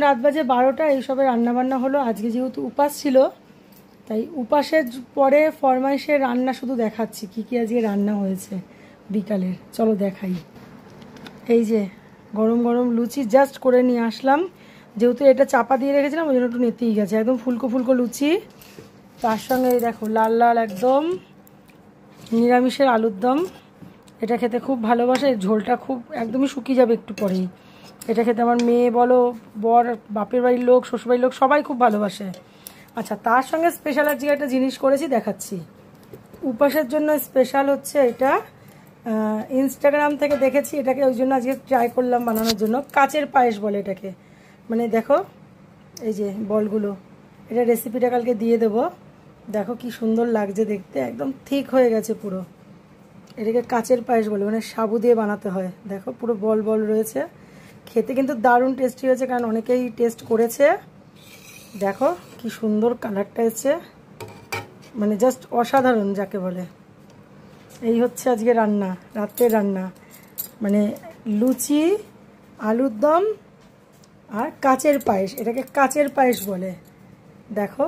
রাত বাজে 12টা, এইসবে রান্নাবান্না হলো। আজকে যেহেতু উপাস ছিল, তাই উপাসের পরে ফরমাইশের রান্না শুধু দেখাচ্ছি কি কি আজকে রান্না হয়েছে বিকালের। চলো দেখাই। এই যে গরম গরম লুচি জাস্ট করে নিয়ে আসলাম, যেহেতু এটা চাপা দিয়ে রেখেছিলাম ওই জন্য একটু নেতেই গেছে। একদম ফুলকো ফুলকো লুচি, তার সঙ্গে এই দেখো লাল লাল একদম নিরামিষের আলুর দম। এটা খেতে খুব ভালোবাসে, ঝোলটা খুব একদমই শুকিয়ে যাবে একটু পরেই। এটা খেতে আমার মেয়ে বলো, বর, বাপের বাড়ির লোক, শ্বশুরবাড়ির লোক সবাই খুব ভালোবাসে। আচ্ছা, তার সঙ্গে স্পেশাল আজকে একটা জিনিস করেছি, দেখাচ্ছি। উপাসের জন্য স্পেশাল হচ্ছে এটা, ইনস্টাগ্রাম থেকে দেখেছি এটাকে, ওই জন্য আজকে ট্রাই করলাম বানানোর জন্য। কাচের পায়েস বলে এটাকে, মানে দেখো এই যে বলগুলো, এটা রেসিপিটা কালকে দিয়ে দেবো। দেখো কি সুন্দর লাগছে দেখতে, একদম ঠিক হয়ে গেছে পুরো। এটাকে কাচের পায়েস বলে, মানে সাবু দিয়ে বানাতে হয়। দেখো পুরো বল বল রয়েছে, খেতে কিন্তু দারুণ টেস্টি হয়েছে, কারণ অনেকেই টেস্ট করেছে। দেখো কি সুন্দর কালারটা এসছে, মানে জাস্ট অসাধারণ যাকে বলে। এই হচ্ছে আজকে রান্না, রাতের রান্না, মানে লুচি, আলুর দম আর কাচের পায়েস। এটাকে কাচের পায়েস বলে। দেখো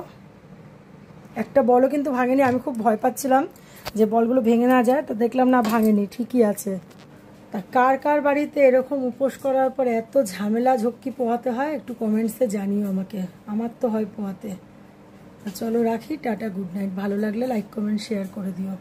একটা বলও কিন্তু ভাঙেনি, আমি খুব ভয় পাচ্ছিলাম যে বলগুলো ভেঙে না যায়, তো দেখলাম না ভাঙেনি, ঠিকই আছে। তা কার কার বাড়িতে এরকম উপোস করার পর এত ঝামেলা ঝক্কি পোহাতে হয় একটু কমেন্টসে জানিও আমাকে। আমার তো হয় পোহাতে। চলো রাখি, টাটা, গুড নাইট। ভালো লাগলে লাইক কমেন্ট শেয়ার করে দিও।